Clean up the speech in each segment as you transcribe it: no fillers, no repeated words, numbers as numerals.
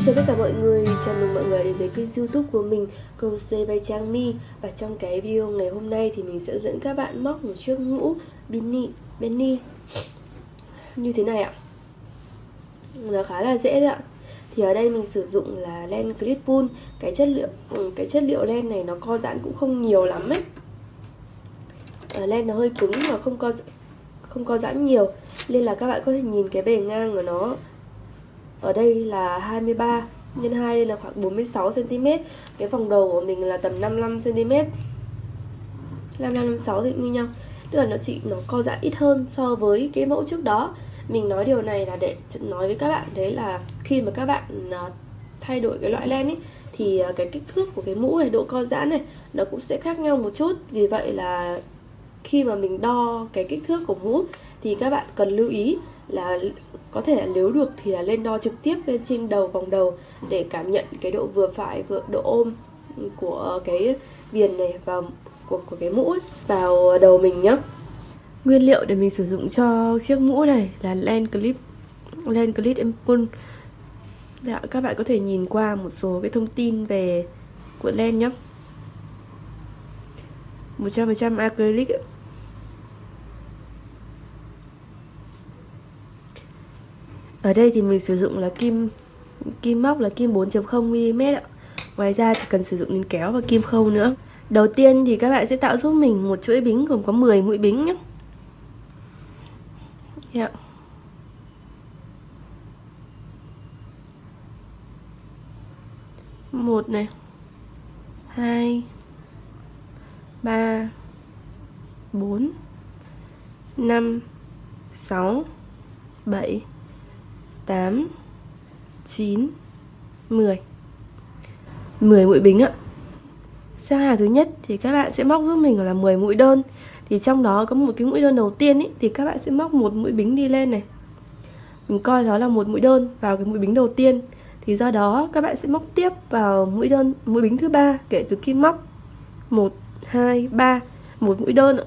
Xin chào tất cả mọi người, chào mừng mọi người đến với kênh YouTube của mình, Crochet by Trang My. Và trong cái video ngày hôm nay thì mình sẽ dẫn các bạn móc một chiếc mũ Benny như thế này ạ. Nó khá là dễ đấy ạ. Thì ở đây mình sử dụng là len clip pull. Cái chất liệu len này nó co giãn cũng không nhiều lắm ấy. Len nó hơi cứng mà không co giãn nhiều, nên là các bạn có thể nhìn cái bề ngang của nó. Ở đây là 23 x 2, đây là khoảng 46 cm. Cái vòng đầu của mình là tầm 55 cm. 55 56 thì như nhau. Tức là nó co giãn ít hơn so với cái mẫu trước đó. Mình nói điều này là để nói với các bạn đấy là khi mà các bạn thay đổi cái loại len ấy thì cái kích thước của cái mũ này, độ co giãn này nó cũng sẽ khác nhau một chút. Vì vậy là khi mà mình đo cái kích thước của mũ thì các bạn cần lưu ý là có thể là nếu được thì là lên đo trực tiếp lên trên vòng đầu để cảm nhận cái độ vừa phải, độ ôm của cái viền này của cái mũ vào đầu mình nhé. Nguyên liệu để mình sử dụng cho chiếc mũ này là len clip and pull. Các bạn có thể nhìn qua một số cái thông tin về cuộn len nhé. 100% acrylic. Ở đây thì mình sử dụng là kim móc là kim 4.0 mm ạ. Ngoài ra thì cần sử dụng đến kéo và kim khâu nữa. Đầu tiên thì các bạn sẽ tạo giúp mình một chuỗi bính gồm có 10 mũi bính nhé. Yeah. Một này, 2, 3, 4, 5, 6, 7, 8, 9, 10 mũi bính ạ. Sang hàng thứ nhất thì các bạn sẽ móc giúp mình là 10 mũi đơn. Thì trong đó có một cái mũi đơn đầu tiên ý, thì các bạn sẽ móc một mũi bính đi lên này. Mình coi nó là một mũi đơn vào cái mũi bính đầu tiên. Thì do đó các bạn sẽ móc tiếp vào mũi bính thứ ba kể từ khi móc 1, 2, 3, một mũi đơn ạ.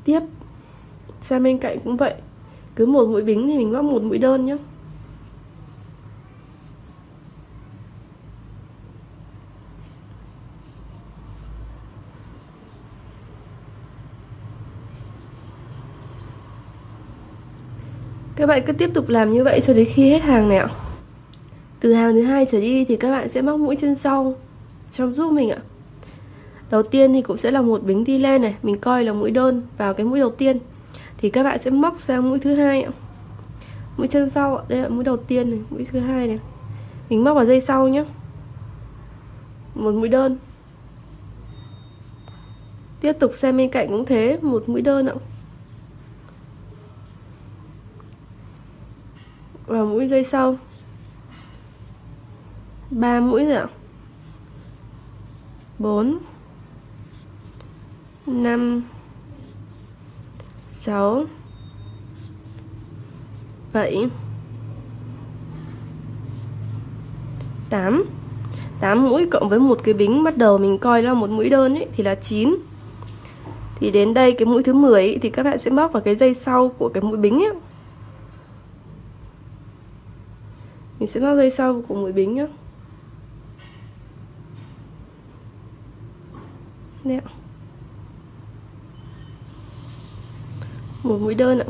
Tiếp sang bên cạnh cũng vậy, cứ một mũi bính thì mình móc một mũi đơn nhé. Các bạn cứ tiếp tục làm như vậy cho đến khi hết hàng này ạ. Từ hàng thứ hai trở đi thì các bạn sẽ móc mũi chân sau trong giúp mình ạ. Đầu tiên thì cũng sẽ là một bính đi lên này, mình coi là mũi đơn vào cái mũi đầu tiên. Thì các bạn sẽ móc sang mũi thứ hai ạ. Mũi chân sau ạ, đây là mũi đầu tiên này, mũi thứ hai này. Mình móc vào dây sau nhé. Một mũi đơn. Tiếp tục sang bên cạnh cũng thế, một mũi đơn ạ. Vào mũi dây sau 3 mũi rồi ạ. 4, 5, 6, 7, 8 mũi cộng với một cái bính bắt đầu mình coi là một mũi đơn ấy, thì là 9. Thì đến đây cái mũi thứ 10 ấy, thì các bạn sẽ móc vào cái dây sau của cái mũi bính ấy. Mình sẽ móc dây sau của mũi bính nhé. Đây ạ. Một mũi đơn ạ.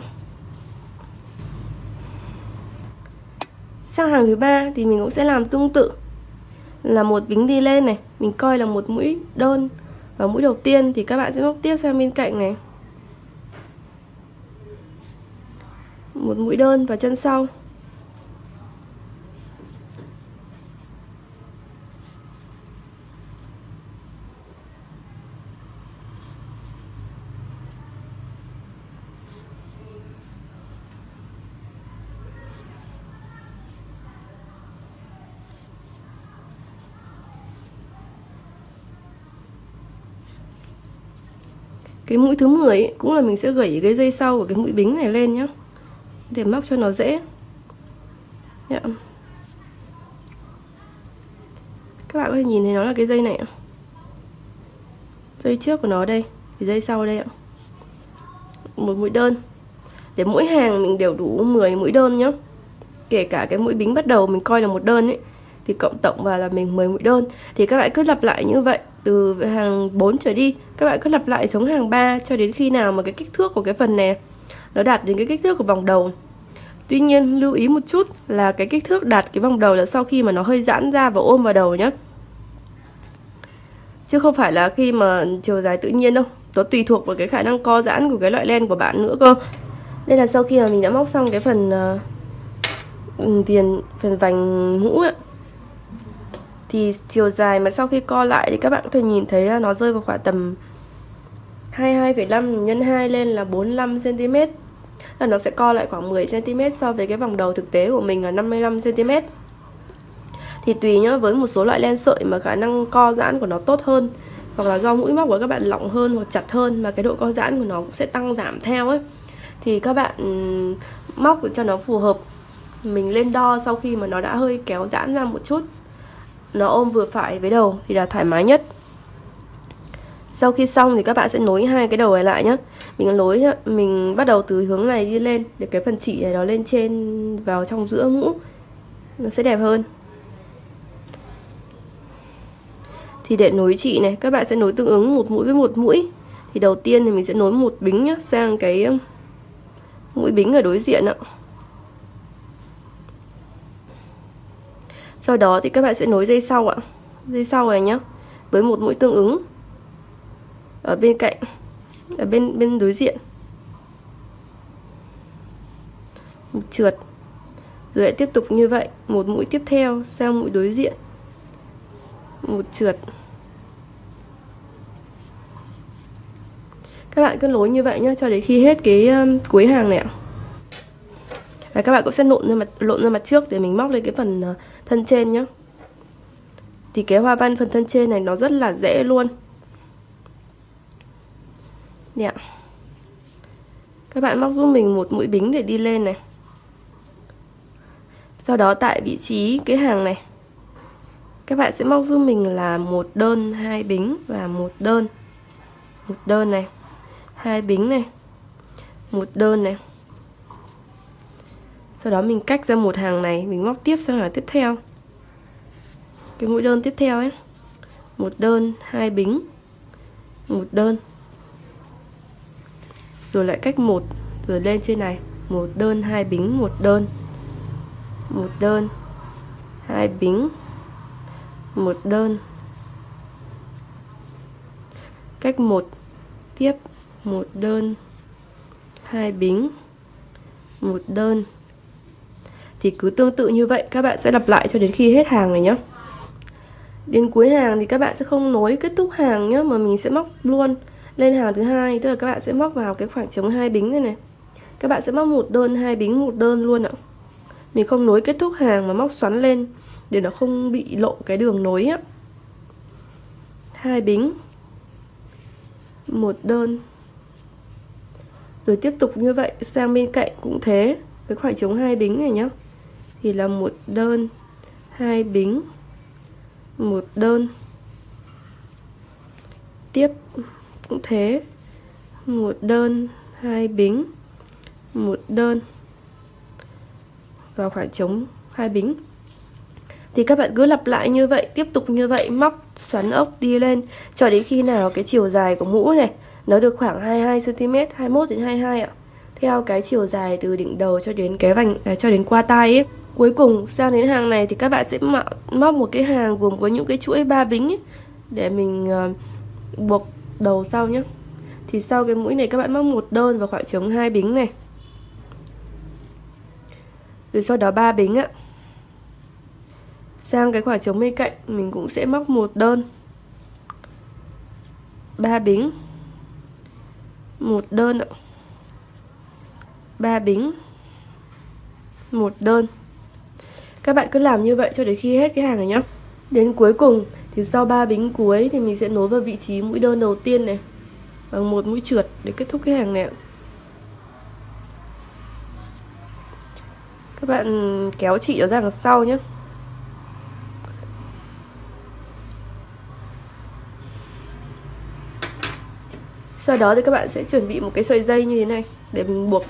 Sang hàng thứ ba thì mình cũng sẽ làm tương tự, là một bính đi lên này, mình coi là một mũi đơn vào mũi đầu tiên. Thì các bạn sẽ móc tiếp sang bên cạnh này, một mũi đơn vào chân sau. Cái mũi thứ 10 ấy, cũng là mình sẽ gẩy cái dây sau của cái mũi bính này lên nhé, để móc cho nó dễ. Các bạn có thể nhìn thấy nó là cái dây này ạ. Dây trước của nó đây thì dây sau đây ạ. một mũi đơn. Để mỗi hàng mình đều đủ 10 mũi đơn nhá. Kể cả cái mũi bính bắt đầu mình coi là một đơn ấy, thì cộng tổng vào là mình 10 mũi đơn. Thì các bạn cứ lặp lại như vậy từ hàng 4 trở đi. Các bạn cứ lặp lại giống hàng 3 cho đến khi nào mà cái kích thước của cái phần này nó đạt đến cái kích thước của vòng đầu. Tuy nhiên lưu ý một chút là cái kích thước đạt cái vòng đầu là sau khi mà nó hơi giãn ra và ôm vào đầu nhé, chứ không phải là khi mà chiều dài tự nhiên đâu. Nó tùy thuộc vào cái khả năng co giãn của cái loại len của bạn nữa cơ. Đây là sau khi mà mình đã móc xong cái phần phần vành mũ ấy, thì chiều dài mà sau khi co lại thì các bạn có thể nhìn thấy là nó rơi vào khoảng tầm 22,5 nhân 2 lên là 45 cm. Là nó sẽ co lại khoảng 10 cm so với cái vòng đầu thực tế của mình là 55 cm. Thì tùy nhá, với một số loại len sợi mà khả năng co giãn của nó tốt hơn, hoặc là do mũi móc của các bạn lỏng hơn hoặc chặt hơn mà cái độ co giãn của nó cũng sẽ tăng giảm theo ấy, thì các bạn móc cho nó phù hợp. Mình lên đo sau khi mà nó đã hơi kéo giãn ra một chút, nó ôm vừa phải với đầu thì là thoải mái nhất. Sau khi xong thì các bạn sẽ nối hai cái đầu này lại nhé. Mình bắt đầu từ hướng này đi lên để cái phần chỉ này nó lên trên vào trong giữa mũ, nó sẽ đẹp hơn. Thì để nối chỉ này, các bạn sẽ nối tương ứng một mũi với một mũi. Thì đầu tiên thì mình sẽ nối một bính nhá, sang cái mũi bính ở đối diện ạ. Sau đó thì các bạn sẽ nối dây sau ạ. Dây sau này nhá, với một mũi tương ứng ở bên cạnh, ở bên đối diện. Một trượt. Rồi lại tiếp tục như vậy, một mũi tiếp theo sang mũi đối diện. Một trượt. Các bạn cứ nối như vậy nhá cho đến khi hết cái cuối hàng này ạ. Và các bạn cũng sẽ lộn ra mặt trước để mình móc lên cái phần thân trên nhá. Thì cái hoa văn phần thân trên này nó rất là dễ luôn. Đây ạ. Các bạn móc giúp mình một mũi bính để đi lên này. Sau đó tại vị trí cái hàng này, các bạn sẽ móc giúp mình là một đơn, hai bính và một đơn. Một đơn này, hai bính này, một đơn này. Sau đó mình cách ra một hàng này, mình móc tiếp sang hàng tiếp theo. Cái mũi đơn tiếp theo ấy. Một đơn, hai bính, một đơn. Rồi lại cách một, rồi lên trên này, một đơn, hai bính, một đơn. Một đơn, hai bính, một đơn. Cách một, tiếp một đơn, hai bính, một đơn. Thì cứ tương tự như vậy các bạn sẽ lặp lại cho đến khi hết hàng này nhé. Đến cuối hàng thì các bạn sẽ không nối kết thúc hàng nhé, mà mình sẽ móc luôn lên hàng thứ hai. Tức là các bạn sẽ móc vào cái khoảng trống hai bính này này. Các bạn sẽ móc một đơn, hai bính, một đơn luôn ạ. Mình không nối kết thúc hàng mà móc xoắn lên để nó không bị lộ cái đường nối á. Hai bính, một đơn. Rồi tiếp tục như vậy sang bên cạnh cũng thế. Cái khoảng trống hai bính này nhá, thì là một đơn, hai bính, một đơn. Tiếp cũng thế, một đơn, hai bính, một đơn vào khoảng trống hai bính. Thì các bạn cứ lặp lại như vậy, tiếp tục như vậy, móc xoắn ốc đi lên cho đến khi nào cái chiều dài của mũ này nó được khoảng 22 cm, 21 đến 22 ạ. Theo cái chiều dài từ đỉnh đầu cho đến cái vành cho đến qua tai ấy. Cuối cùng sang đến hàng này thì các bạn sẽ móc một cái hàng gồm có những cái chuỗi 3 bính ấy, để mình buộc đầu sau nhé. Thì sau cái mũi này các bạn móc một đơn vào khoảng trống hai bính này. Rồi sau đó 3 bính ạ. Sang cái khoảng trống bên cạnh mình cũng sẽ móc một đơn, 3 bính, một đơn ạ. 3 bính, một đơn. Các bạn cứ làm như vậy cho đến khi hết cái hàng này nhá. Đến cuối cùng thì sau 3 bính cuối thì mình sẽ nối vào vị trí mũi đơn đầu tiên này bằng một mũi trượt để kết thúc cái hàng này ạ. Các bạn kéo chỉ nó ra đằng sau nhé. Sau đó thì các bạn sẽ chuẩn bị một cái sợi dây như thế này để mình buộc.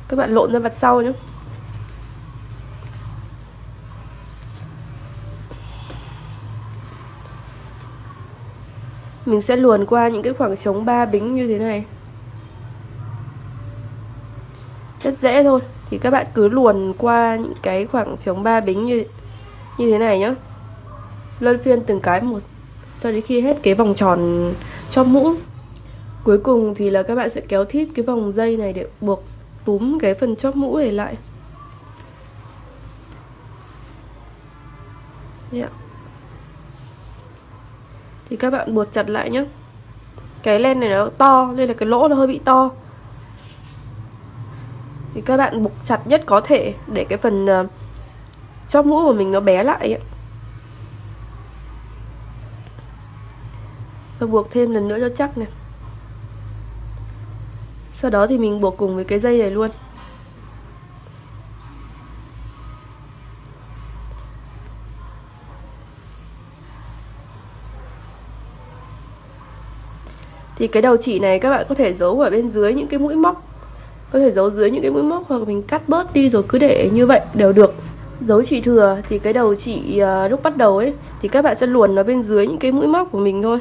Các bạn lộn ra mặt sau nhé. Mình sẽ luồn qua những cái khoảng trống 3 bính như thế này. Rất dễ thôi. Thì các bạn cứ luồn qua những cái khoảng trống 3 bính như thế này nhá. Luân phiên từng cái một cho đến khi hết cái vòng tròn chóp mũ. Cuối cùng thì là các bạn sẽ kéo thít cái vòng dây này để buộc túm cái phần chóp mũ này lại. Yeah. Thì các bạn buộc chặt lại nhé. Cái len này nó to nên là cái lỗ nó hơi bị to. Thì các bạn buộc chặt nhất có thể để cái phần chóp mũ của mình nó bé lại ấy. Và buộc thêm lần nữa cho chắc này. Sau đó thì mình buộc cùng với cái dây này luôn. Thì cái đầu chỉ này các bạn có thể giấu ở bên dưới những cái mũi móc. Có thể giấu dưới những cái mũi móc hoặc mình cắt bớt đi rồi cứ để như vậy đều được. Giấu chỉ thừa thì cái đầu chỉ lúc bắt đầu ấy thì các bạn sẽ luồn nó bên dưới những cái mũi móc của mình thôi.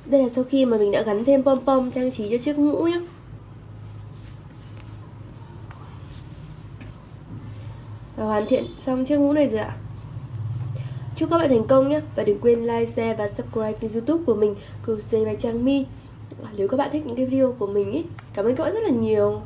Đây là sau khi mà mình đã gắn thêm pom pom trang trí cho chiếc mũ nhé. Và hoàn thiện xong chiếc mũ này rồi ạ. Chúc các bạn thành công nhé. Và đừng quên like, share và subscribe kênh YouTube của mình Crochet by Trang My. Nếu các bạn thích những cái video của mình ý, cảm ơn các bạn rất là nhiều.